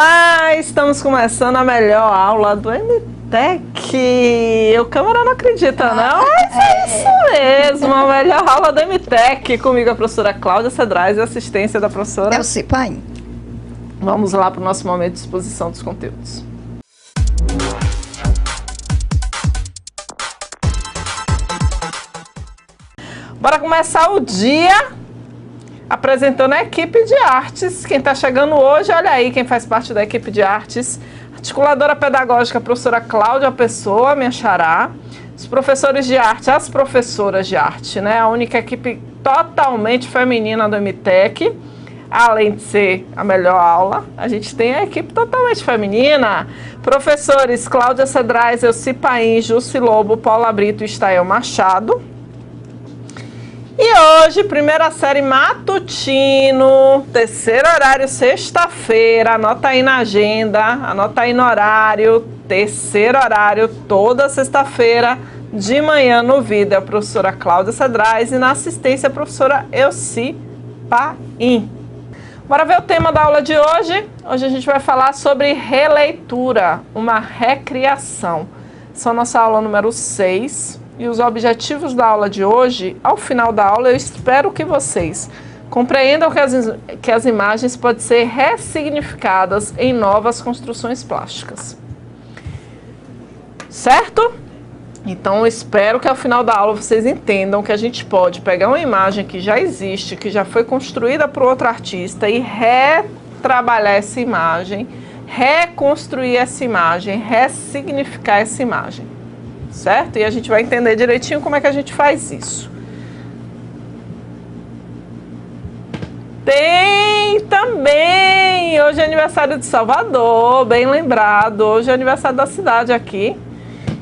Olá, estamos começando a melhor aula do MTech. O câmera não acredita, não? Mas é isso mesmo, a melhor aula do MTech. Comigo a professora Cláudia Cedrais e a assistência da professora Elci Paim. Vamos lá para o nosso momento de exposição dos conteúdos. Bora começar o dia apresentando a equipe de artes. Quem está chegando hoje, olha aí quem faz parte da equipe de artes. Articuladora pedagógica, a professora Cláudia Pessoa, minha xará. Os professores de arte, as professoras de arte, né? A única equipe totalmente feminina do MTech. Além de ser a melhor aula, a gente tem a equipe totalmente feminina. Professores Cláudia Cedrais, Elci Paim, Jussi Lobo, Paula Brito e Estael Machado. E hoje, primeira série matutino, terceiro horário, sexta-feira, anota aí na agenda, anota aí no horário, terceiro horário, toda sexta-feira, de manhã no vídeo, a professora Cláudia Cedrais e na assistência a professora Elci Paim. Bora ver o tema da aula de hoje. Hoje a gente vai falar sobre releitura, uma recriação. Essa é a nossa aula número 6. E os objetivos da aula de hoje, ao final da aula, eu espero que vocês compreendam que as imagens podem ser ressignificadas em novas construções plásticas. Certo? Então, eu espero que ao final da aula vocês entendam que a gente pode pegar uma imagem que já existe, que já foi construída por outro artista e retrabalhar essa imagem, reconstruir essa imagem, ressignificar essa imagem. Certo? E a gente vai entender direitinho como é que a gente faz isso. Tem também, hoje é aniversário de Salvador, bem lembrado, hoje é aniversário da cidade aqui.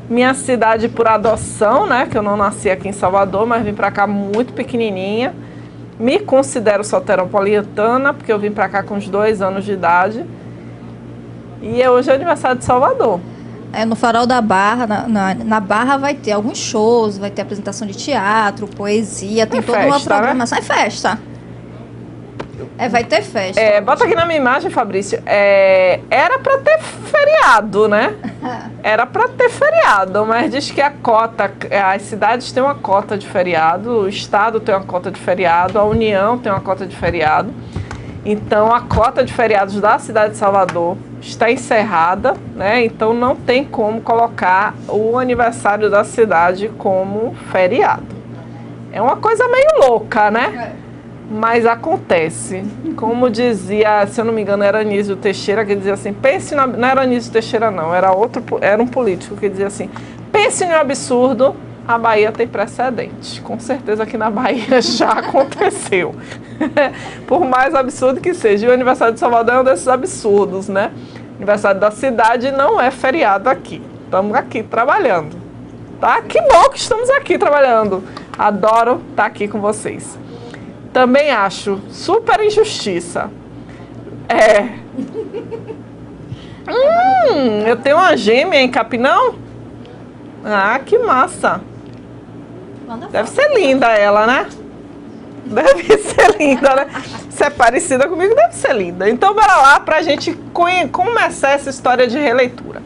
Minha cidade por adoção, né, que eu não nasci aqui em Salvador, mas vim pra cá muito pequenininha. Me considero soteropolitana, porque eu vim pra cá com uns 2 anos de idade. E hoje é aniversário de Salvador. No Farol da Barra, na Barra vai ter alguns shows, vai ter apresentação de teatro, poesia, tem toda uma programação. Né? É festa. Vai ter festa. Bota aqui na minha imagem, Fabrício. Era para ter feriado, né? Era para ter feriado, mas diz que as cidades têm uma cota de feriado, o estado tem uma cota de feriado, a União tem uma cota de feriado. Então, a cota de feriados da cidade de Salvador está encerrada, né? Então, não tem como colocar o aniversário da cidade como feriado. É uma coisa meio louca, né? Mas acontece. Como dizia, se eu não me engano, era Anísio Teixeira, que dizia assim, não era Anísio Teixeira não, era um político que dizia assim, pense no absurdo, a Bahia tem precedente. Com certeza que na Bahia já aconteceu. Por mais absurdo que seja. E o aniversário de Salvador é um desses absurdos, né? O aniversário da cidade não é feriado aqui. Estamos aqui trabalhando. Tá? Que bom que estamos aqui trabalhando. Adoro estar aqui com vocês. Também acho super injustiça. Eu tenho uma gêmea em Capinão? Ah, que massa. Deve ser linda ela, né? Deve ser linda, né? Se é parecida comigo, deve ser linda. Então, bora lá pra gente começar essa história de releitura.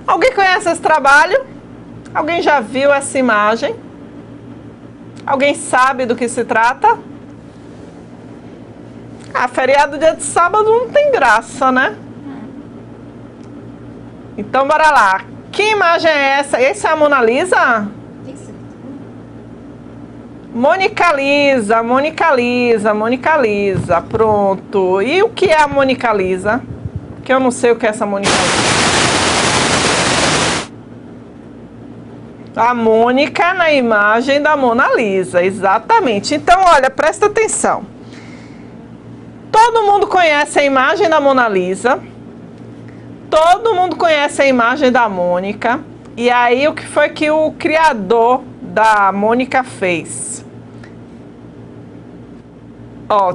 Alguém conhece esse trabalho? Alguém já viu essa imagem? Alguém sabe do que se trata? Feriado dia de sábado não tem graça, né? Então, bora lá. Que imagem é essa? Essa é a Mona Lisa? Mônica Lisa, pronto. E o que é a Mônica Lisa? Que eu não sei o que é essa Mônica Lisa. A Mônica na imagem da Mona Lisa, exatamente. Então, olha, presta atenção. Todo mundo conhece a imagem da Mona Lisa. Todo mundo conhece a imagem da Mônica. E aí, o que foi que o criador da Mônica fez?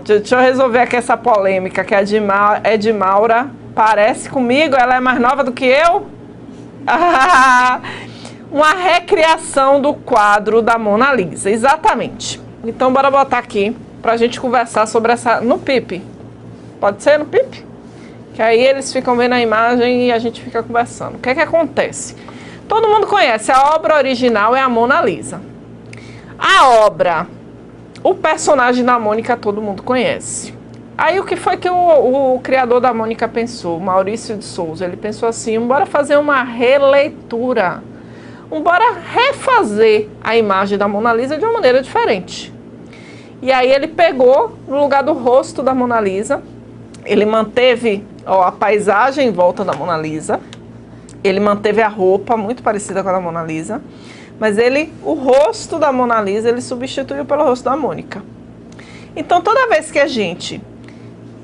Deixa eu resolver aqui essa polêmica, que a Edmaura parece comigo, ela é mais nova do que eu? Uma recriação do quadro da Mona Lisa, exatamente. Então, bora botar aqui pra gente conversar sobre essa... No PIP. Pode ser no PIP? Que aí eles ficam vendo a imagem e a gente fica conversando. O que é que acontece? Todo mundo conhece, a obra original é a Mona Lisa. A obra, o personagem da Mônica todo mundo conhece. Aí o que foi que o criador da Mônica pensou, Maurício de Souza? Ele pensou assim, bora fazer uma releitura. Bora refazer a imagem da Mona Lisa de uma maneira diferente. E aí ele pegou, no lugar do rosto da Mona Lisa, ele manteve a paisagem em volta da Mona Lisa, ele manteve a roupa muito parecida com a da Mona Lisa, mas o rosto da Mona Lisa, ele substituiu pelo rosto da Mônica. Então, toda vez que a gente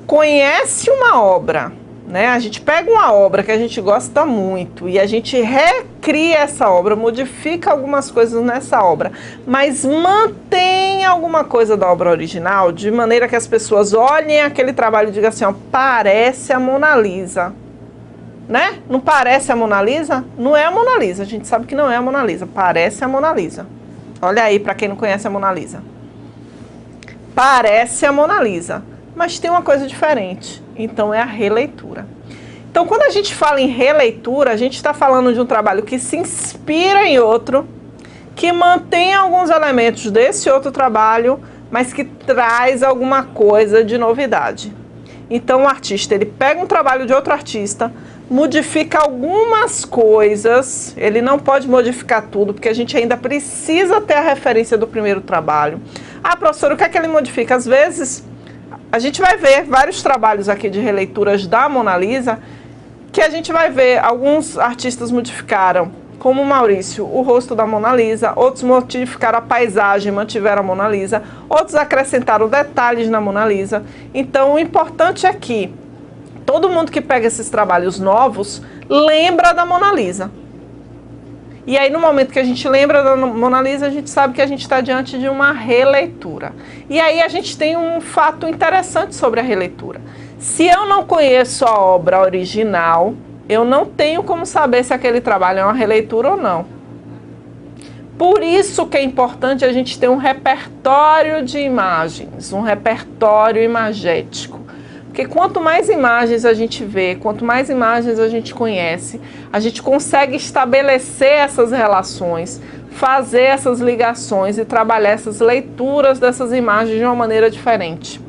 conhece uma obra, né, a gente pega uma obra que a gente gosta muito e a gente recria essa obra, modifica algumas coisas nessa obra, mas mantém alguma coisa da obra original, de maneira que as pessoas olhem aquele trabalho e digam assim, ó, parece a Mona Lisa. Né? Não parece a Mona Lisa? Não é a Mona Lisa, a gente sabe que não é a Mona Lisa, parece a Mona Lisa. Olha aí para quem não conhece a Mona Lisa. Parece a Mona Lisa, mas tem uma coisa diferente, então é a releitura. Então quando a gente fala em releitura, a gente está falando de um trabalho que se inspira em outro, que mantém alguns elementos desse outro trabalho, mas que traz alguma coisa de novidade. Então o artista, ele pega um trabalho de outro artista, modifica algumas coisas, ele não pode modificar tudo, porque a gente ainda precisa ter a referência do primeiro trabalho. Ah, professora, o que é que ele modifica? Às vezes, a gente vai ver vários trabalhos aqui de releituras da Mona Lisa, que a gente vai ver, alguns artistas modificaram, como o Maurício, o rosto da Mona Lisa, outros modificaram a paisagem, mantiveram a Mona Lisa, outros acrescentaram detalhes na Mona Lisa. Então, o importante é que todo mundo que pega esses trabalhos novos lembra da Mona Lisa. E aí, no momento que a gente lembra da Mona Lisa, a gente sabe que a gente está diante de uma releitura. E aí a gente tem um fato interessante sobre a releitura. Se eu não conheço a obra original, eu não tenho como saber se aquele trabalho é uma releitura ou não. Por isso que é importante a gente ter um repertório de imagens, um repertório imagético. Porque quanto mais imagens a gente vê, quanto mais imagens a gente conhece, a gente consegue estabelecer essas relações, fazer essas ligações e trabalhar essas leituras dessas imagens de uma maneira diferente.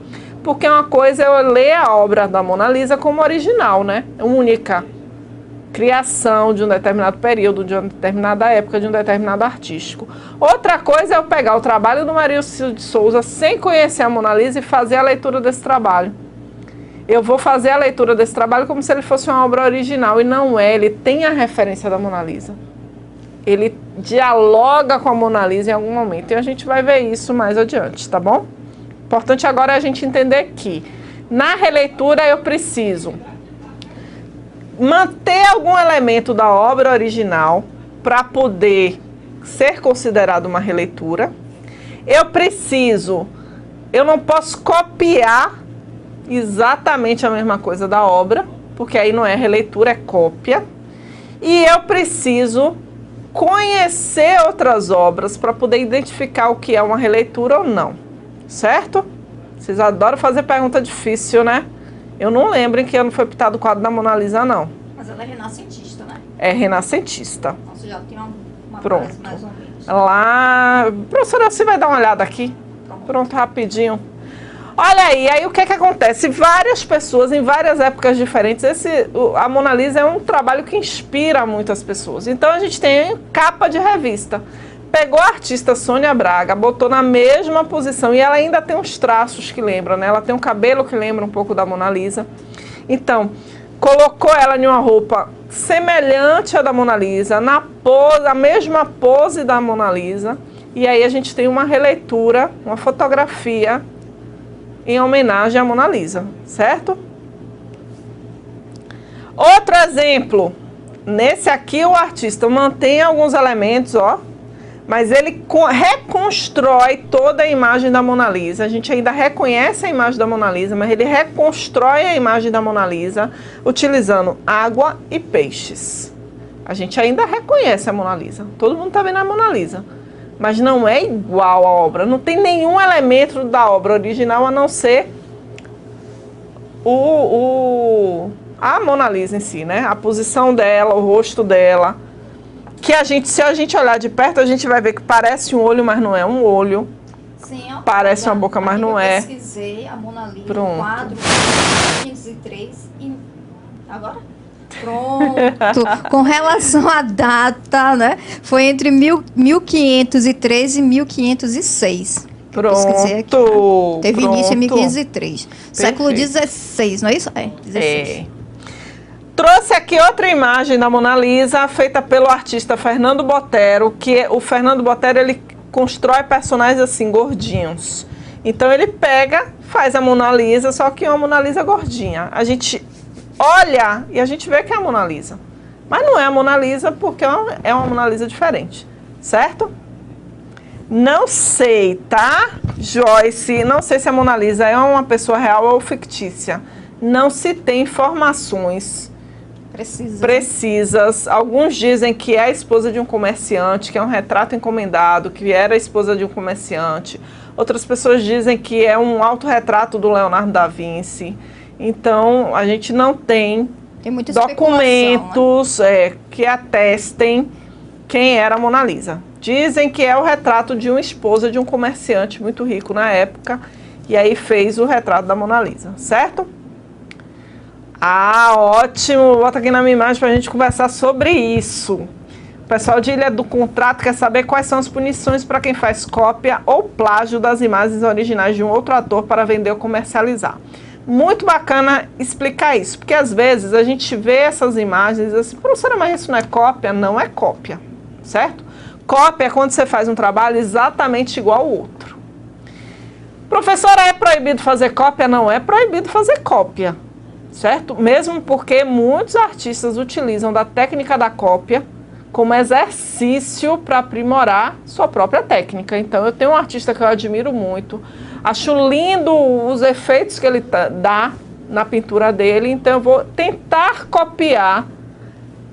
Porque uma coisa é eu ler a obra da Mona Lisa como original, né? Única. Criação de um determinado período, de uma determinada época, de um determinado artístico. Outra coisa é eu pegar o trabalho do Maurício de Souza sem conhecer a Mona Lisa e fazer a leitura desse trabalho. Eu vou fazer a leitura desse trabalho como se ele fosse uma obra original, e não é, ele tem a referência da Mona Lisa. Ele dialoga com a Mona Lisa em algum momento, e a gente vai ver isso mais adiante, tá bom? Importante agora é a gente entender que na releitura eu preciso manter algum elemento da obra original para poder ser considerado uma releitura. Eu não posso copiar exatamente a mesma coisa da obra, porque aí não é releitura, é cópia. E eu preciso conhecer outras obras para poder identificar o que é uma releitura ou não, certo? Vocês adoram fazer pergunta difícil, né? Eu não lembro em que ano foi pintado o quadro da Mona Lisa, não. Mas ela é renascentista, né? É renascentista. Nossa, já tem uma Pronto. base mais ou menos. Lá... Professora, você vai dar uma olhada aqui? Pronto, rapidinho. Olha aí o que é que acontece? Várias pessoas, em várias épocas diferentes, a Mona Lisa é um trabalho que inspira muitas pessoas. Então a gente tem capa de revista. Pegou a artista Sônia Braga, botou na mesma posição, e ela ainda tem uns traços que lembram, né? Ela tem um cabelo que lembra um pouco da Mona Lisa. Então, colocou ela em uma roupa semelhante à da Mona Lisa, na pose, a mesma pose da Mona Lisa, e aí a gente tem uma releitura, uma fotografia em homenagem à Mona Lisa, certo? Outro exemplo, nesse aqui o artista mantém alguns elementos, ó, mas ele reconstrói toda a imagem da Mona Lisa. A gente ainda reconhece a imagem da Mona Lisa, mas ele reconstrói a imagem da Mona Lisa utilizando água e peixes. A gente ainda reconhece a Mona Lisa, todo mundo está vendo a Mona Lisa. Mas não é igual à obra, não tem nenhum elemento da obra original a não ser a Mona Lisa em si, né? A posição dela, o rosto dela. Que se a gente olhar de perto, a gente vai ver que parece um olho, mas não é um olho. Sim, ó. Parece uma boca, mas não é. Eu pesquisei a Mona Lisa, Pronto. quadro 503 e... Agora? Pronto. Com relação à data, né? Foi entre 1503 e 1506. Pronto. Pesquisei aqui, né? Teve início em 1503. Século XVI, não é isso? É, 16. Trouxe aqui outra imagem da Mona Lisa, feita pelo artista Fernando Botero, que o Fernando Botero, ele constrói personagens assim, gordinhos. Então ele pega, faz a Mona Lisa, só que é uma Mona Lisa gordinha. A gente olha e a gente vê que é a Mona Lisa. Mas não é a Mona Lisa porque é uma Mona Lisa diferente, certo? Não sei, tá, Joyce? Não sei se a Mona Lisa é uma pessoa real ou fictícia. Não se tem informações precisas. Alguns dizem que é a esposa de um comerciante, que é um retrato encomendado, que era a esposa de um comerciante. Outras pessoas dizem que é um autorretrato do Leonardo da Vinci. Então, a gente não tem documentos, né, que atestem quem era a Mona Lisa. Dizem que é o retrato de uma esposa de um comerciante muito rico na época, e aí fez o retrato da Mona Lisa, certo? Ah, ótimo! Bota aqui na minha imagem para a gente conversar sobre isso. O pessoal de Ilha do Contrato quer saber quais são as punições para quem faz cópia ou plágio das imagens originais de um outro ator para vender ou comercializar. Muito bacana explicar isso, porque às vezes a gente vê essas imagens e diz assim, professora, mas isso não é cópia? Não é cópia, certo? Cópia é quando você faz um trabalho exatamente igual ao outro. Professora, é proibido fazer cópia? Não é proibido fazer cópia, certo? Mesmo porque muitos artistas utilizam da técnica da cópia como exercício para aprimorar sua própria técnica. Então, eu tenho um artista que eu admiro muito, acho lindo os efeitos que ele dá na pintura dele, então eu vou tentar copiar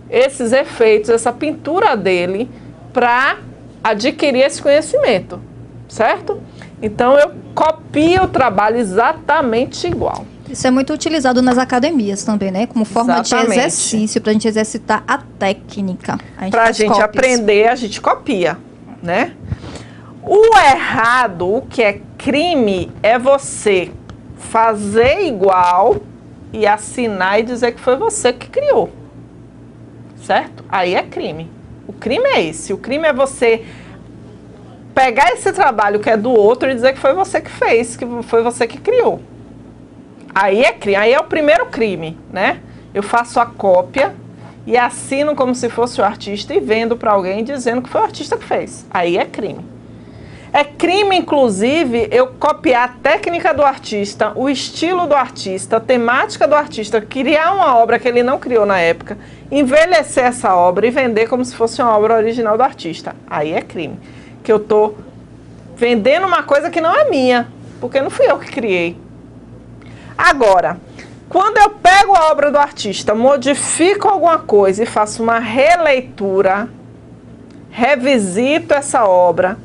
esses efeitos, essa pintura dele, para adquirir esse conhecimento, certo? Então, eu copio o trabalho exatamente igual. Isso é muito utilizado nas academias também, né? Como forma de exercício, para a gente exercitar a técnica. Para a gente aprender, a gente copia, né? O errado, o que é crime, é você fazer igual e assinar e dizer que foi você que criou, certo? Aí é crime. O crime é esse. O crime é você pegar esse trabalho que é do outro e dizer que foi você que fez, que foi você que criou. Aí é crime, aí é o primeiro crime, né? Eu faço a cópia e assino como se fosse o artista e vendo para alguém dizendo que foi o artista que fez. Aí é crime. É crime, inclusive, eu copiar a técnica do artista, o estilo do artista, a temática do artista, criar uma obra que ele não criou na época, envelhecer essa obra e vender como se fosse uma obra original do artista. Aí é crime. Que eu tô vendendo uma coisa que não é minha, porque não fui eu que criei. Agora, quando eu pego a obra do artista, modifico alguma coisa e faço uma releitura, revisito essa obra,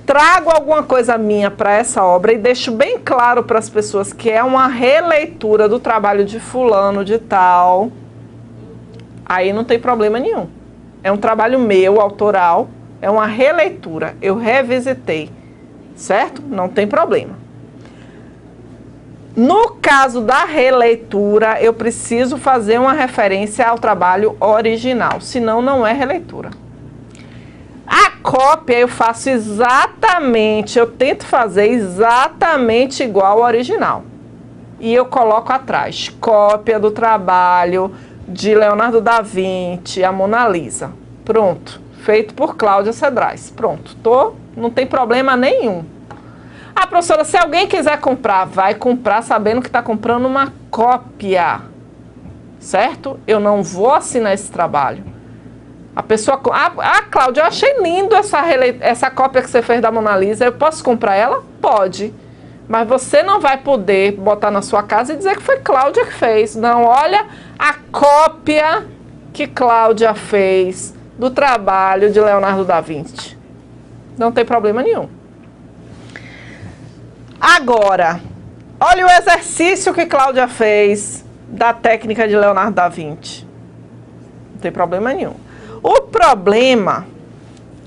trago alguma coisa minha para essa obra e deixo bem claro para as pessoas que é uma releitura do trabalho de fulano de tal, aí não tem problema nenhum. É um trabalho meu, autoral, é uma releitura, eu revisitei, certo? Não tem problema. No caso da releitura, eu preciso fazer uma referência ao trabalho original, senão não é releitura. A cópia eu faço exatamente, eu tento fazer exatamente igual ao original. E eu coloco atrás, cópia do trabalho de Leonardo da Vinci, a Mona Lisa. Pronto, feito por Cláudia Cedrais. Pronto, não tem problema nenhum. Ah, professora, se alguém quiser comprar, vai comprar sabendo que está comprando uma cópia, certo? Eu não vou assinar esse trabalho. A pessoa... Cláudia, eu achei lindo essa cópia que você fez da Mona Lisa, eu posso comprar ela? Pode. Mas você não vai poder botar na sua casa e dizer que foi Cláudia que fez. Não, olha a cópia que Cláudia fez do trabalho de Leonardo da Vinci. Não tem problema nenhum. Agora, olha o exercício que Cláudia fez da técnica de Leonardo da Vinci. Não tem problema nenhum. O problema,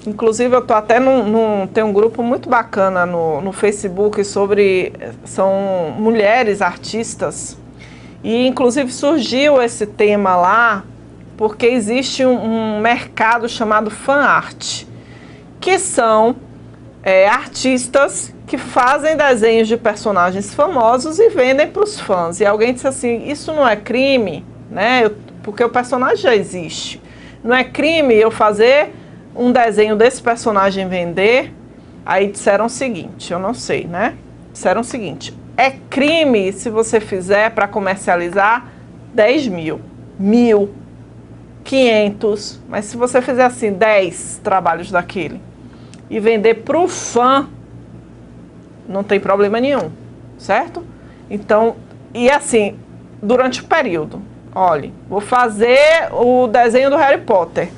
inclusive eu tô até tem um grupo muito bacana no Facebook são mulheres artistas, e inclusive surgiu esse tema lá, porque existe um mercado chamado fan art, que são artistas que fazem desenhos de personagens famosos e vendem para os fãs. E alguém disse assim, isso não é crime, né? Porque o personagem já existe. Não é crime eu fazer um desenho desse personagem vender? Aí disseram o seguinte, eu não sei, né? Disseram o seguinte, é crime se você fizer para comercializar 10 mil, 1.000, 500, mas se você fizer assim 10 trabalhos daquele e vender para o fã, não tem problema nenhum, certo? Então, e assim, durante o período, olhe, vou fazer o desenho do Harry Potter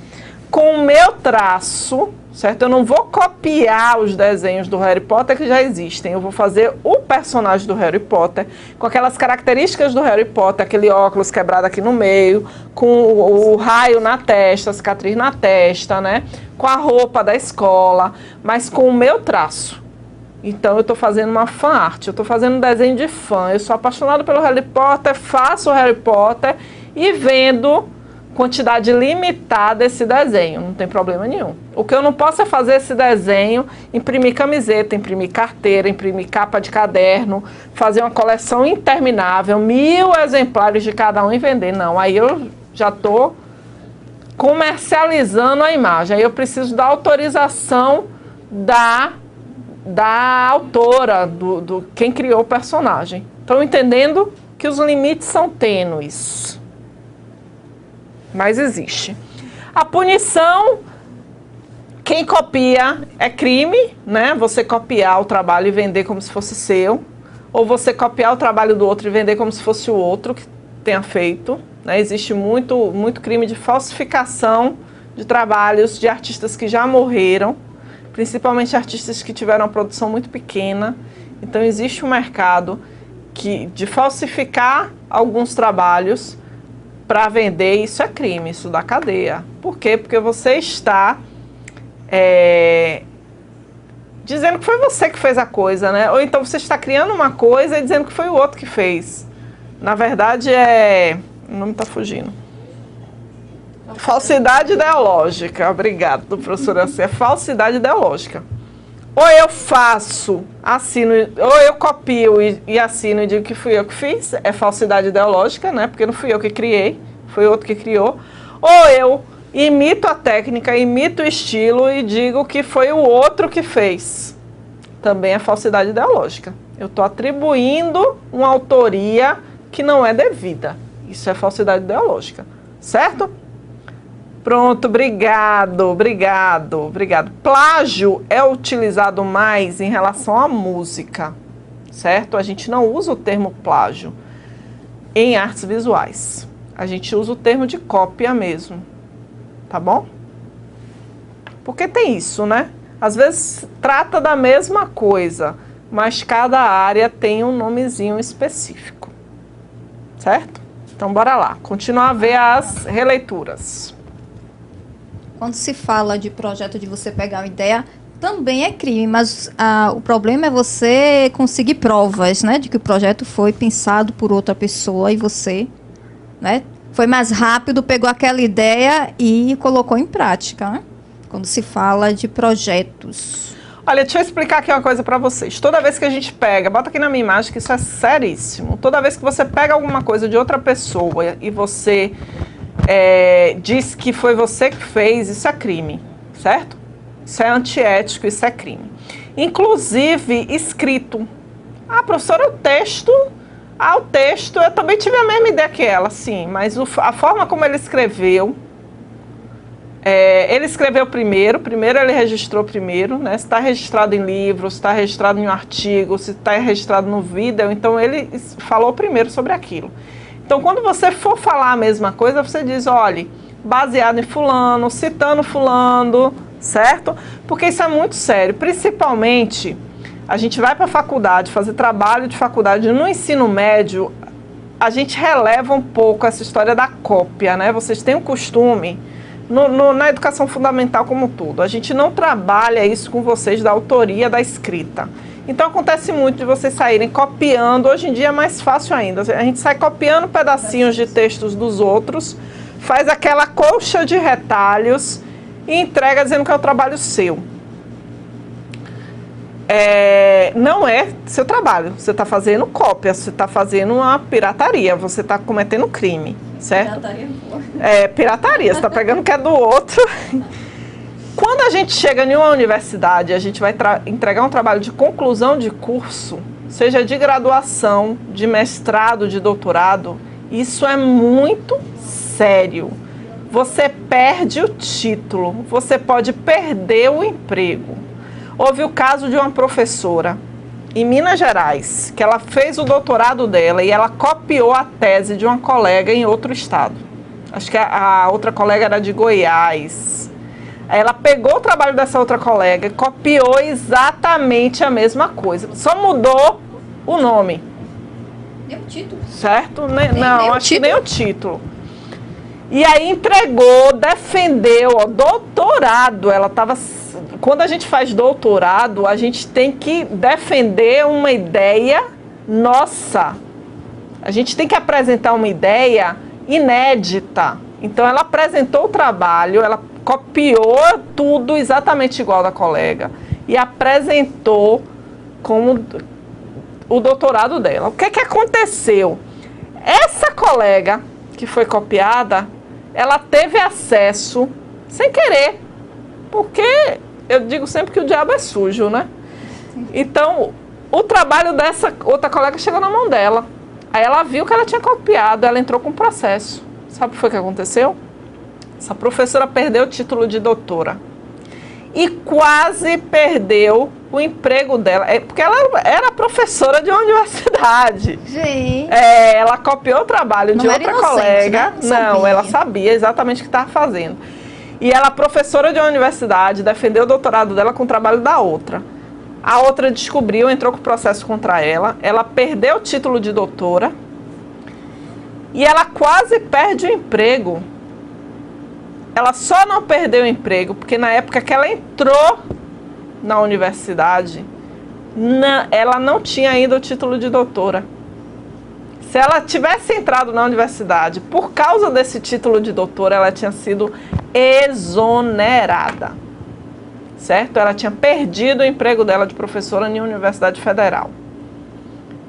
com o meu traço, certo? Eu não vou copiar os desenhos do Harry Potter que já existem, eu vou fazer o personagem do Harry Potter com aquelas características do Harry Potter, aquele óculos quebrado aqui no meio, com o raio na testa, a cicatriz na testa, né? Com a roupa da escola, mas com o meu traço. Então eu estou fazendo uma fan art, eu estou fazendo um desenho de fã, eu sou apaixonado pelo Harry Potter, faço o Harry Potter e vendo quantidade limitada desse desenho, não tem problema nenhum. O que eu não posso é fazer esse desenho, imprimir camiseta, imprimir carteira, imprimir capa de caderno, fazer uma coleção interminável, 1.000 exemplares de cada um e vender. Não, aí eu já estou comercializando a imagem, aí eu preciso da autorização da autora, quem criou o personagem. Estão entendendo que os limites são tênues, mas existe. A punição, quem copia é crime, né? Você copiar o trabalho e vender como se fosse seu, ou você copiar o trabalho do outro e vender como se fosse o outro que tenha feito, né? Existe muito crime de falsificação de trabalhos de artistas que já morreram, principalmente artistas que tiveram uma produção muito pequena. Então existe um mercado de falsificar alguns trabalhos para vender, isso é crime, isso dá cadeia. Por quê? Porque você está dizendo que foi você que fez a coisa, né? Ou então você está criando uma coisa e dizendo que foi o outro que fez. Na verdade o nome está fugindo. Falsidade ideológica, obrigado, professora C. É falsidade ideológica. Ou eu faço, assino, ou eu copio e assino e digo que fui eu que fiz, é falsidade ideológica, né? Porque não fui eu que criei, foi outro que criou. Ou eu imito a técnica, imito o estilo e digo que foi o outro que fez. Também é falsidade ideológica. Eu estou atribuindo uma autoria que não é devida. Isso é falsidade ideológica, certo? Pronto, obrigado. Plágio é utilizado mais em relação à música, certo? A gente não usa o termo plágio em artes visuais. A gente usa o termo de cópia mesmo, tá bom? Porque tem isso, né? Às vezes trata da mesma coisa, mas cada área tem um nomezinho específico, certo? Então, bora lá, continuar a ver as releituras. Quando se fala de projeto de você pegar uma ideia, também é crime, mas o problema é você conseguir provas, né, de que o projeto foi pensado por outra pessoa e você, né, foi mais rápido, pegou aquela ideia e colocou em prática, né? Quando se fala de projetos. Olha, deixa eu explicar aqui uma coisa para vocês. Toda vez que a gente pega, bota aqui na minha imagem que isso é seríssimo. Toda vez que você pega alguma coisa de outra pessoa e você diz que foi você que fez, isso é crime, certo? Isso é antiético, isso é crime. Inclusive, escrito. Ah, professora, o texto, eu também tive a mesma ideia que ela, sim, mas a forma como ele escreveu primeiro ele registrou primeiro, né? Se está registrado em livro, se está registrado em um artigo, se está registrado no vídeo, então ele falou primeiro sobre aquilo. Então, quando você for falar a mesma coisa, você diz, olha, baseado em fulano, citando fulano, certo? Porque isso é muito sério. Principalmente, a gente vai para a faculdade, fazer trabalho de faculdade no ensino médio, a gente releva um pouco essa história da cópia, né? Vocês têm o costume, na educação fundamental como um todo, a gente não trabalha isso com vocês da autoria da escrita. Então acontece muito de vocês saírem copiando, hoje em dia é mais fácil ainda, a gente sai copiando pedacinhos de textos dos outros, faz aquela colcha de retalhos e entrega dizendo que é o trabalho seu. Não é seu trabalho, você está fazendo cópia, você está fazendo uma pirataria, você está cometendo crime, certo? Pirataria boa. Pirataria, você está pegando o que é do outro. Quando a gente chega em uma universidade, a gente vai entregar um trabalho de conclusão de curso, seja de graduação, de mestrado, de doutorado, isso é muito sério. Você perde o título, você pode perder o emprego. Houve o caso de uma professora em Minas Gerais, que ela fez o doutorado dela e ela copiou a tese de uma colega em outro estado. Acho que a outra colega era de Goiás. Ela pegou o trabalho dessa outra colega e copiou exatamente a mesma coisa. Só mudou o nome. Nem o título. Certo? Nem acho que nem o título. E aí entregou, defendeu, doutorado. Ela estava... Quando a gente faz doutorado, a gente tem que defender uma ideia nossa. A gente tem que apresentar uma ideia inédita. Então ela apresentou o trabalho, ela copiou tudo exatamente igual da colega e apresentou como o doutorado dela. O que que aconteceu? Essa colega que foi copiada, ela teve acesso sem querer, porque eu digo sempre que o diabo é sujo, né? Então, o trabalho dessa outra colega chegou na mão dela. Aí ela viu que ela tinha copiado, ela entrou com processo. Sabe o que foi que aconteceu? Essa professora perdeu o título de doutora e quase perdeu o emprego dela, porque ela era professora de uma universidade. Gente. Ela copiou o trabalho de outra colega. Né? Não, ela sabia exatamente o que estava fazendo. E ela, professora de uma universidade, defendeu o doutorado dela com o trabalho da outra. A outra descobriu, entrou com processo contra ela, ela perdeu o título de doutora e ela quase perde o emprego. Ela só não perdeu o emprego porque na época que ela entrou na universidade, ela não tinha ainda o título de doutora. Se ela tivesse entrado na universidade por causa desse título de doutora, ela tinha sido exonerada, certo? Ela tinha perdido o emprego dela de professora em uma universidade federal.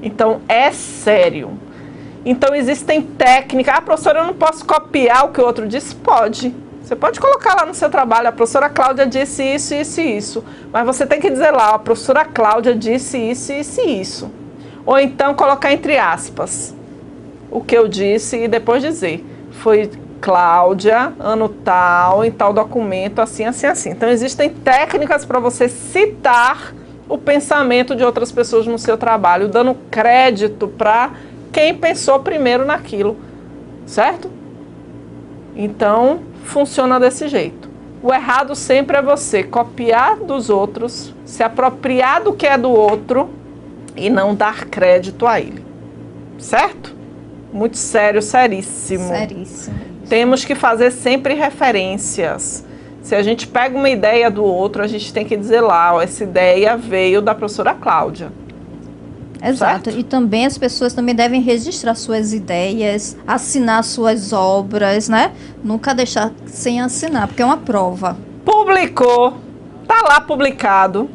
Então, é sério. Então, existem técnicas. Ah, professora, eu não posso copiar o que o outro disse? Pode. Você pode colocar lá no seu trabalho, a professora Cláudia disse isso, isso e isso. Mas você tem que dizer lá, a professora Cláudia disse isso, isso e isso. Ou então colocar entre aspas o que eu disse e depois dizer. Foi Cláudia, ano tal, em tal documento, assim, assim, assim. Então, existem técnicas para você citar o pensamento de outras pessoas no seu trabalho, dando crédito para quem pensou primeiro naquilo, certo? Então, funciona desse jeito. O errado sempre é você copiar dos outros, se apropriar do que é do outro e não dar crédito a ele. Certo? Muito sério, seríssimo. Seríssimo. Temos que fazer sempre referências. Se a gente pega uma ideia do outro, a gente tem que dizer lá, ó, essa ideia veio da professora Cláudia. Exato. Certo? E também as pessoas também devem registrar suas ideias, assinar suas obras, né? Nunca deixar sem assinar, porque é uma prova. Publicou, tá lá publicado,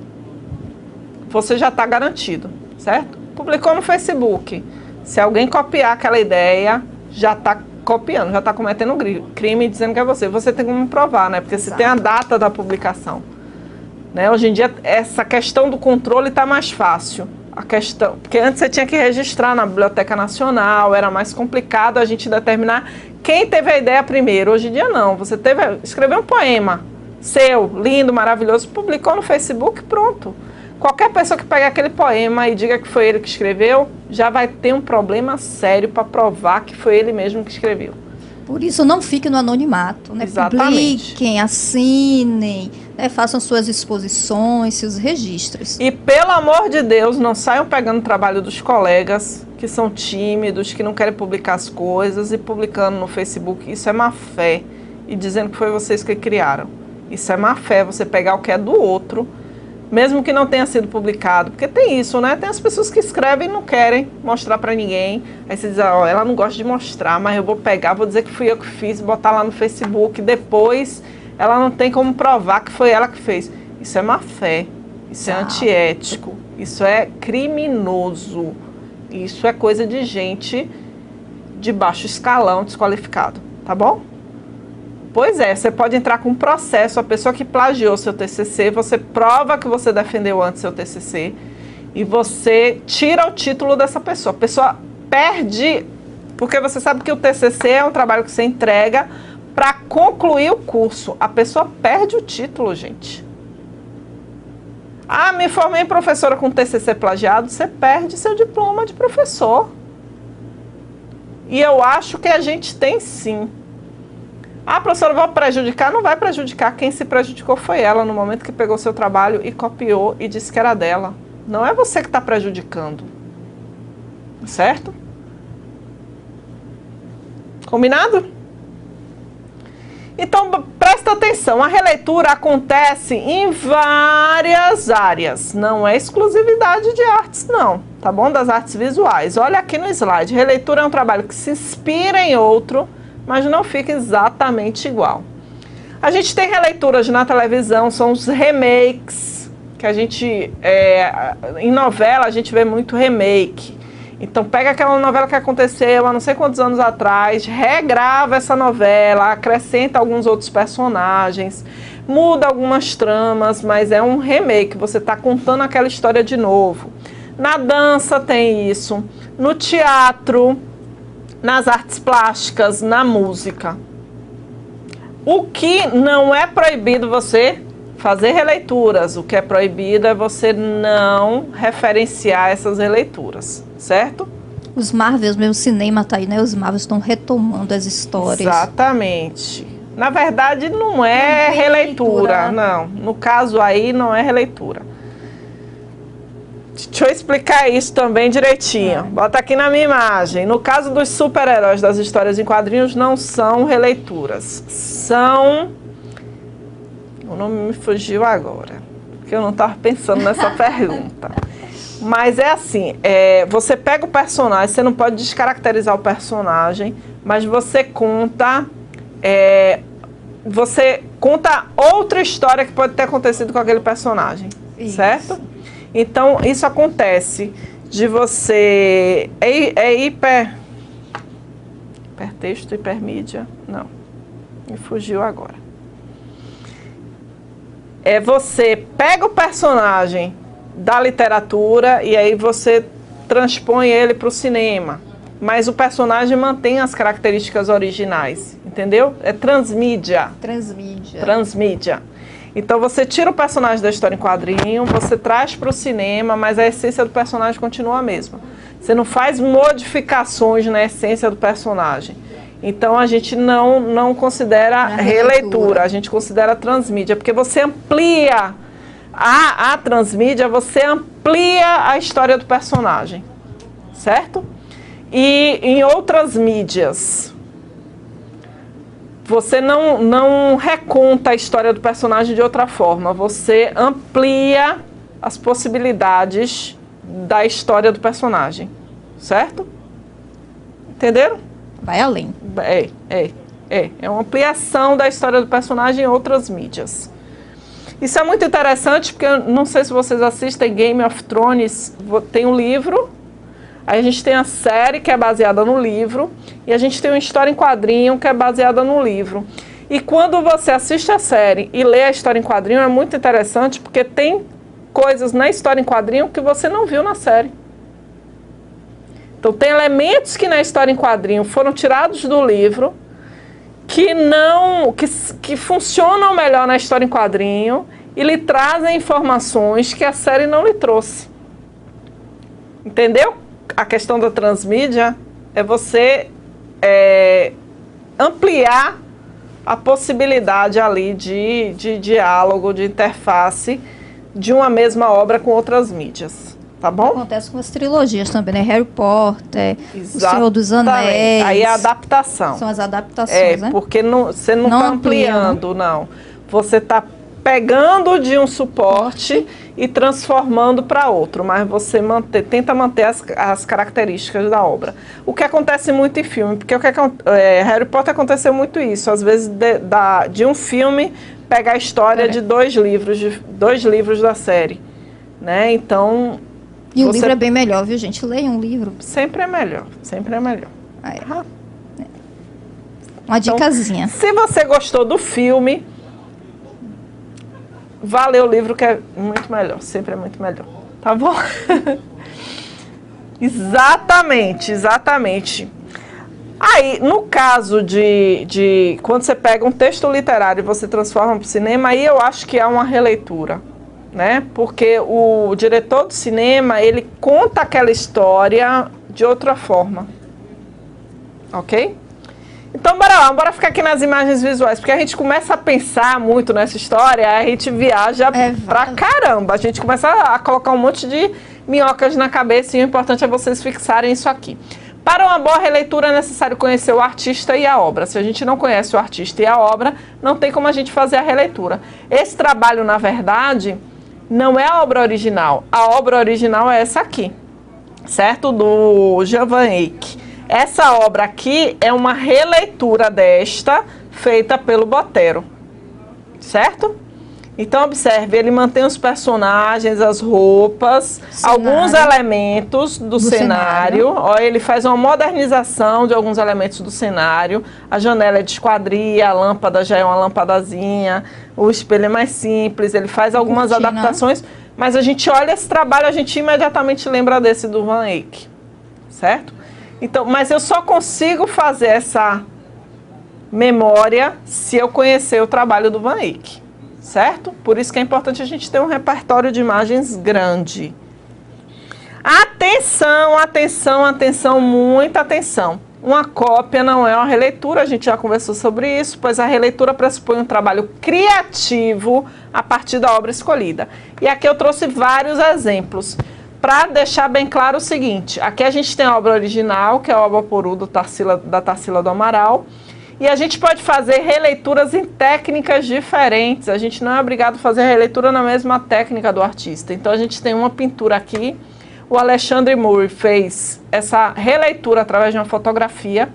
você já está garantido, certo? Publicou no Facebook. Se alguém copiar aquela ideia, já está copiando, já está cometendo um crime dizendo que é você. Você tem como provar, né? Porque você tem a data da publicação. Né? Hoje em dia, essa questão do controle está mais fácil. A questão, porque antes você tinha que registrar na Biblioteca Nacional, era mais complicado a gente determinar quem teve a ideia primeiro. Hoje em dia não, você escreveu um poema seu, lindo, maravilhoso, publicou no Facebook, pronto. Qualquer pessoa que pegue aquele poema e diga que foi ele que escreveu, já vai ter um problema sério para provar que foi ele mesmo que escreveu. Por isso, não fique no anonimato, né? Exatamente. Publiquem, assinem, né? Façam suas exposições, seus registros. E, pelo amor de Deus, não saiam pegando o trabalho dos colegas que são tímidos, que não querem publicar as coisas e publicando no Facebook. Isso é má fé. E dizendo que foi vocês que criaram. Isso é má fé, você pegar o que é do outro, mesmo que não tenha sido publicado. Porque tem isso, né? Tem as pessoas que escrevem e não querem mostrar pra ninguém. Aí você diz, ó, ela não gosta de mostrar, mas eu vou pegar, vou dizer que fui eu que fiz, botar lá no Facebook. Depois, ela não tem como provar que foi ela que fez. Isso é má fé. Isso é antiético. Isso é criminoso. Isso é coisa de gente de baixo escalão, desqualificado. Tá bom? Pois é, você pode entrar com um processo, a pessoa que plagiou seu TCC, você prova que você defendeu antes seu TCC e você tira o título dessa pessoa. A pessoa perde, porque você sabe que o TCC é um trabalho que você entrega para concluir o curso. A pessoa perde o título, gente. Ah, me formei professora com TCC plagiado, você perde seu diploma de professor. E eu acho que a gente tem sim. Ah, professora, vou prejudicar? Não vai prejudicar. Quem se prejudicou foi ela no momento que pegou seu trabalho e copiou e disse que era dela. Não é você que está prejudicando. Certo? Combinado? Então, presta atenção. A releitura acontece em várias áreas. Não é exclusividade de artes, não. Tá bom? Das artes visuais. Olha aqui no slide. Releitura é um trabalho que se inspira em outro, mas não fica exatamente igual. A gente tem releituras na televisão, são os remakes, que a gente, em novela, a gente vê muito remake. Então pega aquela novela que aconteceu há não sei quantos anos atrás, regrava essa novela, acrescenta alguns outros personagens, muda algumas tramas, mas é um remake, você está contando aquela história de novo. Na dança tem isso, no teatro, nas artes plásticas, na música. O que não é proibido você fazer releituras, o que é proibido é você não referenciar essas releituras, certo? Os Marvels, meu cinema tá aí, né? Os Marvels estão retomando as histórias. Exatamente. Na verdade, não é releitura, não. No caso aí, não é releitura. Deixa eu explicar isso também direitinho. Bota aqui na minha imagem. No caso dos super-heróis das histórias em quadrinhos, não são releituras. São... O nome me fugiu agora, porque eu não estava pensando nessa pergunta. Mas é assim, você pega o personagem, você não pode descaracterizar o personagem, mas você conta outra história que pode ter acontecido com aquele personagem, isso. Certo? Então, isso acontece de você... Hipertexto, hipermídia? Não. Me fugiu agora. Você pega o personagem da literatura e aí você transpõe ele para o cinema. Mas o personagem mantém as características originais, entendeu? É transmídia. Transmídia. Então você tira o personagem da história em quadrinho, você traz para o cinema, mas a essência do personagem continua a mesma. Você não faz modificações na essência do personagem. Então a gente não considera releitura, a gente considera transmídia, porque você amplia a transmídia, você amplia a história do personagem, certo? E em outras mídias, você não reconta a história do personagem de outra forma, você amplia as possibilidades da história do personagem, certo? Entenderam? Vai além. É uma ampliação da história do personagem em outras mídias. Isso é muito interessante, porque eu não sei se vocês assistem Game of Thrones, tem um livro, aí a gente tem a série que é baseada no livro, e a gente tem uma história em quadrinho que é baseada no livro. E quando você assiste a série e lê a história em quadrinho, é muito interessante, porque tem coisas na história em quadrinho que você não viu na série. Então tem elementos que na história em quadrinho foram tirados do livro, que funcionam melhor na história em quadrinho e lhe trazem informações que a série não lhe trouxe. Entendeu? A questão da transmídia é você ampliar a possibilidade ali de diálogo, de interface de uma mesma obra com outras mídias. Tá bom? Acontece com as trilogias também, né? Harry Potter, Exatamente. O Senhor dos Anéis. Aí é a adaptação. São as adaptações, né? Porque você não Não está amplia, ampliando, não. Você está pegando de um suporte e transformando para outro, mas você tenta manter as características da obra. O que acontece muito em filme, porque Harry Potter aconteceu muito isso, às vezes de um filme pegar a história de dois livros da série, né? Então e o livro é bem melhor, viu, gente? Leia um livro. Sempre é melhor, sempre é melhor. Uma dicasinha. Se você gostou do filme, vá ler o livro, que é muito melhor, sempre é muito melhor, tá bom? Exatamente. Aí, no caso de quando você pega um texto literário e você transforma para o cinema, aí eu acho que é uma releitura, né? Porque o diretor do cinema, ele conta aquela história de outra forma, ok? Então, bora lá, bora ficar aqui nas imagens visuais, porque a gente começa a pensar muito nessa história, a gente viaja pra caramba, a gente começa a colocar um monte de minhocas na cabeça e o importante é vocês fixarem isso aqui. Para uma boa releitura é necessário conhecer o artista e a obra. Se a gente não conhece o artista e a obra, não tem como a gente fazer a releitura. Esse trabalho, na verdade, não é a obra original. A obra original é essa aqui, certo? Do Jan van Eyck. Essa obra aqui é uma releitura desta, feita pelo Botero, certo? Então, observe, ele mantém os personagens, as roupas, alguns elementos do cenário. Ó, ele faz uma modernização de alguns elementos do cenário. A janela é de esquadria, a lâmpada já é uma lâmpadazinha, o espelho é mais simples, ele faz algumas adaptações. Mas a gente olha esse trabalho, a gente imediatamente lembra desse do Van Eyck, certo? Então, mas eu só consigo fazer essa memória se eu conhecer o trabalho do Van Eyck, certo? Por isso que é importante a gente ter um repertório de imagens grande. Atenção, muita atenção. Uma cópia não é uma releitura, a gente já conversou sobre isso, pois a releitura pressupõe um trabalho criativo a partir da obra escolhida. E aqui eu trouxe vários exemplos. Para deixar bem claro o seguinte, aqui a gente tem a obra original, que é a obra Poru da Tarsila do Amaral, e a gente pode fazer releituras em técnicas diferentes, a gente não é obrigado a fazer releitura na mesma técnica do artista. Então a gente tem uma pintura aqui, o Alexandre Murray fez essa releitura através de uma fotografia,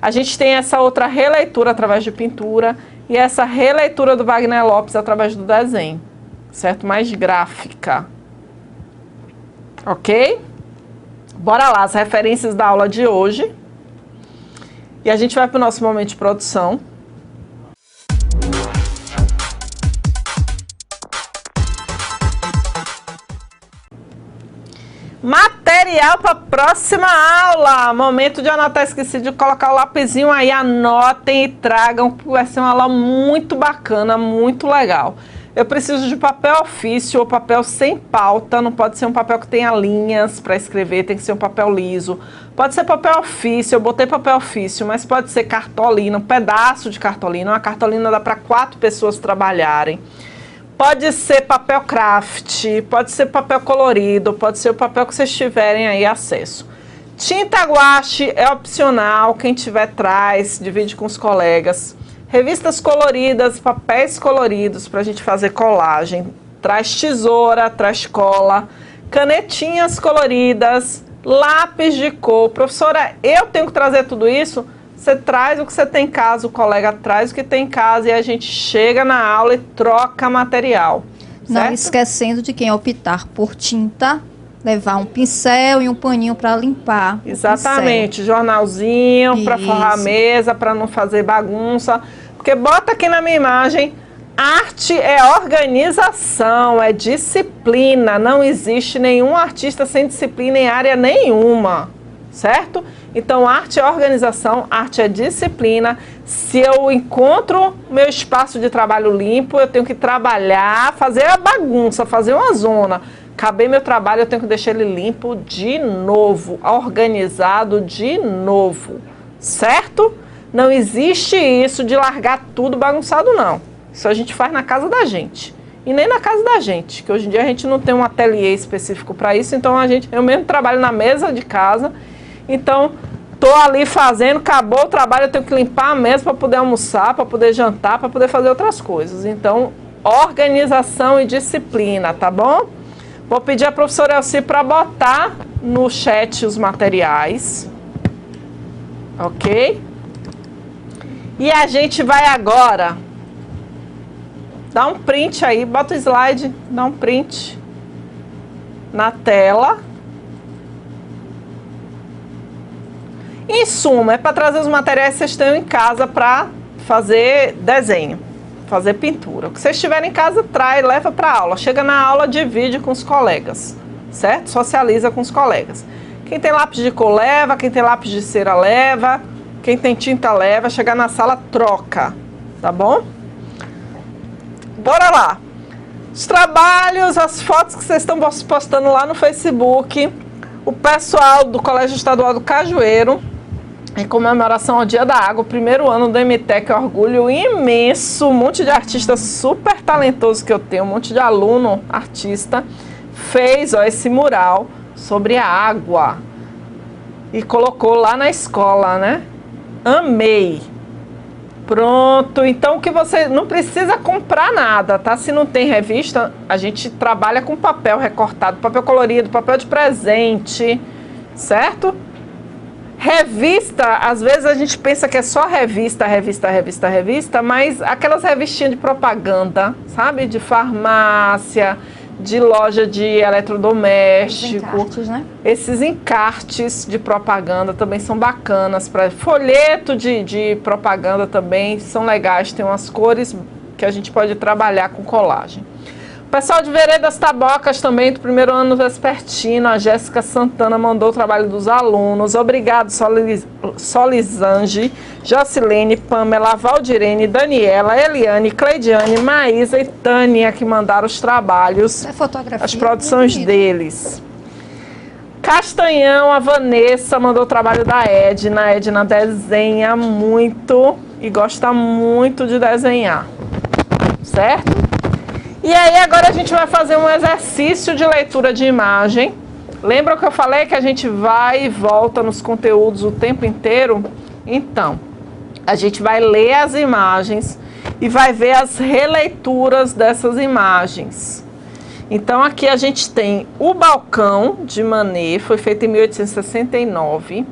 a gente tem essa outra releitura através de pintura, e essa releitura do Wagner Lopes através do desenho, certo? Mais gráfica. Ok? Bora lá, as referências da aula de hoje. E a gente vai para o nosso momento de produção. Material para a próxima aula. Momento de anotar, esqueci de colocar o lapisinho aí. Anotem e tragam, porque vai ser uma aula muito bacana, muito legal. Eu preciso de papel ofício ou papel sem pauta, não pode ser um papel que tenha linhas para escrever, tem que ser um papel liso. Pode ser papel ofício, eu botei papel ofício, mas pode ser cartolina, um pedaço de cartolina. Uma cartolina dá para 4 pessoas trabalharem. Pode ser papel craft, pode ser papel colorido, pode ser o papel que vocês tiverem aí acesso. Tinta guache é opcional, quem tiver traz, divide com os colegas. Revistas coloridas, papéis coloridos para a gente fazer colagem. Traz tesoura, traz cola, canetinhas coloridas, lápis de cor. Professora, eu tenho que trazer tudo isso? Você traz o que você tem em casa, o colega traz o que tem em casa e a gente chega na aula e troca material. Não certo? esquecendo de quem optar por tinta, levar um pincel e um paninho para limpar. Exatamente, jornalzinho para forrar a mesa, para não fazer bagunça. Porque bota aqui na minha imagem, arte é organização, é disciplina. Não existe nenhum artista sem disciplina em área nenhuma, certo? Então, arte é organização, arte é disciplina. Se eu encontro meu espaço de trabalho limpo, eu tenho que trabalhar, fazer a bagunça, fazer uma zona. Acabei meu trabalho, eu tenho que deixar ele limpo de novo, organizado de novo, certo? Não existe isso de largar tudo bagunçado, não. Isso a gente faz na casa da gente. e nem na casa da gente, que hoje em dia a gente não tem um ateliê específico para isso, então eu mesmo trabalho na mesa de casa, então tô ali fazendo, acabou o trabalho, eu tenho que limpar a mesa para poder almoçar, para poder jantar, para poder fazer outras coisas. Então, organização e disciplina, tá bom? Vou pedir à professora Elci para botar no chat os materiais, ok? E a gente vai agora dar um print aí, bota o slide, dá um print na tela. Em suma, é para trazer os materiais que vocês tenham em casa para fazer desenho, fazer pintura. O que vocês tiverem em casa, traz, leva para aula. Chega na aula, divide com os colegas, certo? Socializa com os colegas. Quem tem lápis de cor leva, quem tem lápis de cera leva, quem tem tinta leva, chegar na sala, troca, tá bom? Bora lá. Os trabalhos, as fotos que vocês estão postando lá no Facebook, o pessoal do Colégio Estadual do Cajueiro, em comemoração ao Dia da Água, o primeiro ano do MTEC, orgulho imenso, um monte de artista super talentoso que eu tenho, um monte de aluno artista, fez esse mural sobre a água e colocou lá na escola, né? Amei! Pronto, então que você não precisa comprar nada, tá? Se não tem revista, a gente trabalha com papel recortado, papel colorido, papel de presente, certo? Revista, às vezes a gente pensa que é só revista, mas aquelas revistinhas de propaganda, sabe? De farmácia, de loja de eletrodoméstico. Encartes, né? Esses encartes de propaganda também são bacanas. Folheto de propaganda também são legais, tem umas cores que a gente pode trabalhar com colagem. O pessoal de Veredas Tabocas também, do primeiro ano vespertino, a Jéssica Santana mandou o trabalho dos alunos. Obrigado, Solizange, Jocilene, Pamela, Valdirene, Daniela, Eliane, Cleidiane, Maísa e Tânia, que mandaram os trabalhos, as produções deles. Castanhão, a Vanessa mandou o trabalho da Edna. A Edna desenha muito e gosta muito de desenhar, certo? E aí agora a gente vai fazer um exercício de leitura de imagem. Lembra que eu falei que a gente vai e volta nos conteúdos o tempo inteiro? Então, a gente vai ler as imagens e vai ver as releituras dessas imagens. Então aqui a gente tem o balcão de Manet, foi feito em 1869.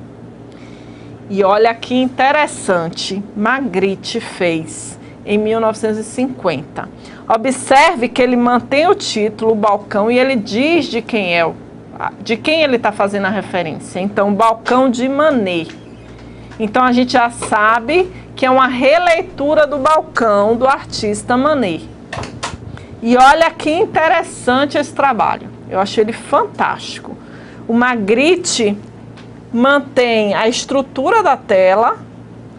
E olha que interessante, Magritte fez em 1950. Observe que ele mantém o título, o balcão, e ele diz de quem ele está fazendo a referência. Então, balcão de Manet. Então, a gente já sabe que é uma releitura do balcão do artista Manet. E olha que interessante esse trabalho. Eu achei ele fantástico. O Magritte mantém a estrutura da tela,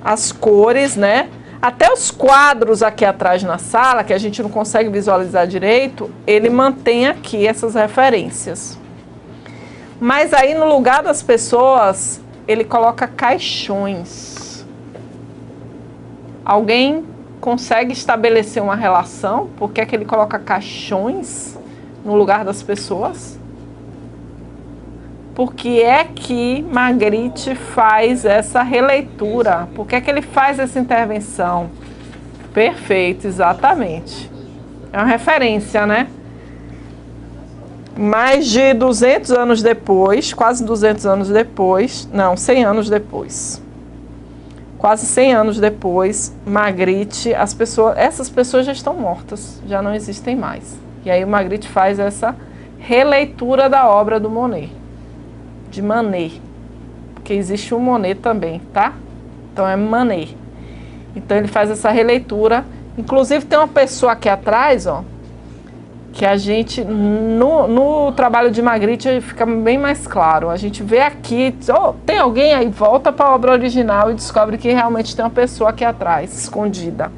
as cores, né? Até os quadros aqui atrás na sala, que a gente não consegue visualizar direito, ele mantém aqui essas referências. Mas aí no lugar das pessoas, ele coloca caixões. Alguém consegue estabelecer uma relação? Por que é que ele coloca caixões no lugar das pessoas? Por que é que Magritte faz essa releitura? Por que é que ele faz essa intervenção? Perfeito, exatamente. É uma referência, né? Mais de 200 anos depois, quase 200 anos depois, não, 100 anos depois. Quase 100 anos depois, Magritte, essas pessoas já estão mortas, já não existem mais. E aí o Magritte faz essa releitura da obra do Monet. De Manet, porque existe um Monet também, tá? Então é Manet. Então ele faz essa releitura. Inclusive tem uma pessoa aqui atrás, ó, que a gente, no trabalho de Magritte fica bem mais claro. A gente vê aqui, oh, tem alguém aí, volta para a obra original e descobre que realmente tem uma pessoa aqui atrás, escondida.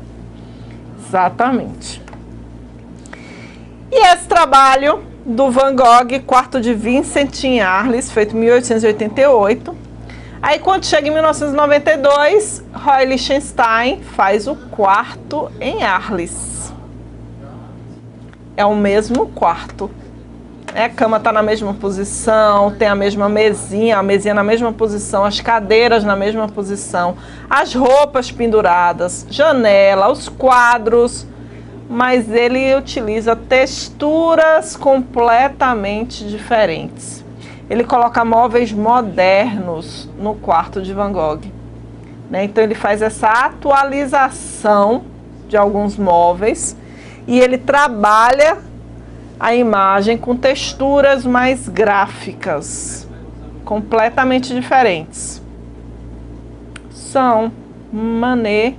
Exatamente. E esse trabalho do Van Gogh, quarto de Vincent em Arles, feito em 1888. Aí quando chega em 1992, Roy Lichtenstein faz o quarto em Arles. é o mesmo quarto. A cama está na mesma posição, tem a mesma mesinha, a mesinha na mesma posição, as cadeiras na mesma posição, as roupas penduradas, janela, os quadros, mas ele utiliza texturas completamente diferentes. Ele coloca móveis modernos no quarto de Van Gogh, né? Então ele faz essa atualização de alguns móveis e ele trabalha a imagem com texturas mais gráficas, completamente diferentes. São Manet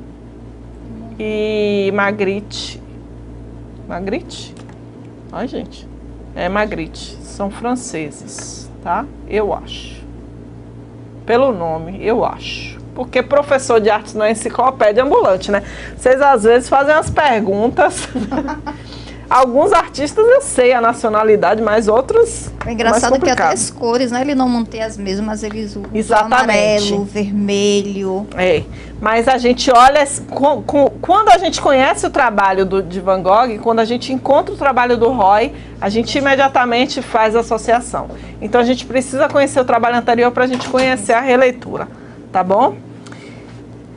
e Magritte. Magritte? Ai, gente. É Magritte. São franceses, tá? Eu acho. Pelo nome, eu acho. Porque professor de artes não é enciclopédia ambulante, né? Vocês às vezes fazem as perguntas. Alguns artistas eu sei a nacionalidade, mas outros é engraçado que até as cores, né? Ele não mantém as mesmas, mas eles usam exatamente. Amarelo, vermelho. É, mas a gente olha, quando a gente conhece o trabalho de Van Gogh, quando a gente encontra o trabalho do Roy, a gente imediatamente faz a associação. Então a gente precisa conhecer o trabalho anterior para a gente conhecer a releitura, tá bom?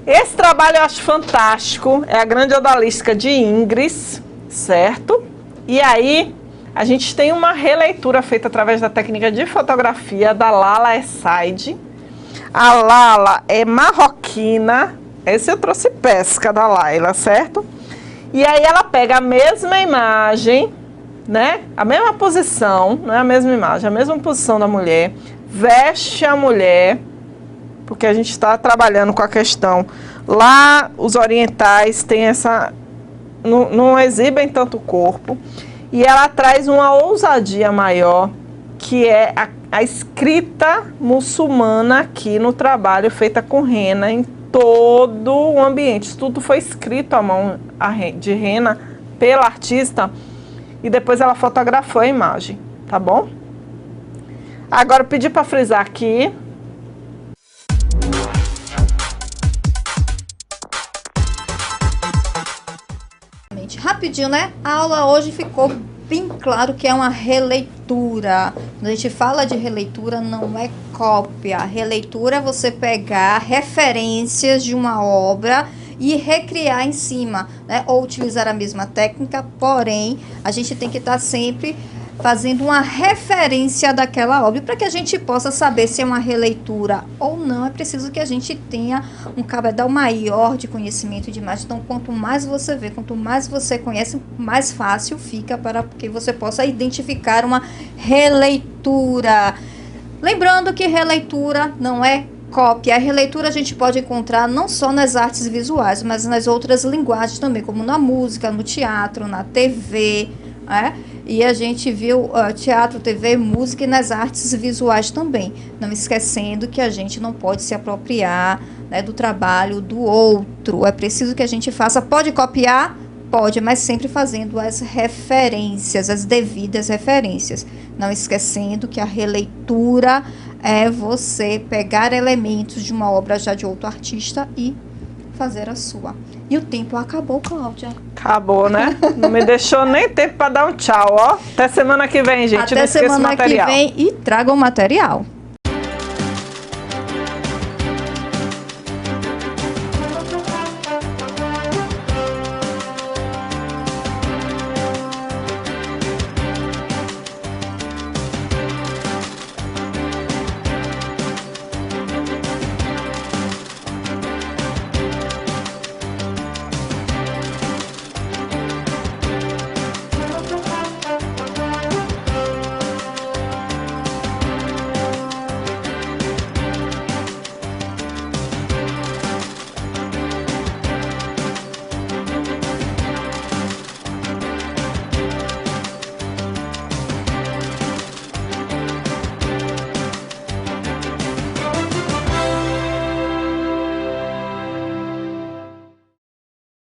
Esse trabalho eu acho fantástico, é a Grande Odalisca de Ingres, certo? E aí, a gente tem uma releitura feita através da técnica de fotografia da Lala Essaide. A Lala é marroquina, esse eu trouxe pesca da Laila, certo? E aí ela pega a mesma imagem, né? A mesma posição, não é a mesma imagem, a mesma posição da mulher, veste a mulher, porque a gente está trabalhando com a questão. Lá, os orientais têm essa... Não exibem tanto o corpo, e ela traz uma ousadia maior, que é a escrita muçulmana aqui no trabalho, feita com rena em todo o ambiente. Isso tudo foi escrito à mão de rena pela artista, e depois ela fotografou a imagem, tá bom? Agora eu pedi para frisar aqui. Rapidinho, né? A aula hoje ficou bem claro que é uma releitura. Quando a gente fala de releitura, não é cópia. Releitura é você pegar referências de uma obra e recriar em cima, né? Ou utilizar a mesma técnica, porém, a gente tem que estar sempre fazendo uma referência daquela obra. Para que a gente possa saber se é uma releitura ou não, é preciso que a gente tenha um cabedal maior de conhecimento de imagem. Então, quanto mais você vê, quanto mais você conhece, mais fácil fica para que você possa identificar uma releitura. Lembrando que releitura não é cópia. A releitura a gente pode encontrar não só nas artes visuais, mas nas outras linguagens também, como na música, no teatro, na TV, né? E a gente viu teatro, TV, música e nas artes visuais também. Não esquecendo que a gente não pode se apropriar, né, do trabalho do outro. É preciso que a gente faça. Pode copiar? Pode, mas sempre fazendo as referências, as devidas referências. Não esquecendo que a releitura é você pegar elementos de uma obra já de outro artista e fazer a sua. E o tempo acabou, Cláudia. Acabou, né? Não me deixou nem tempo para dar um tchau, ó. Até semana que vem, gente. Até não esqueça o semana material. que vem e traga o material.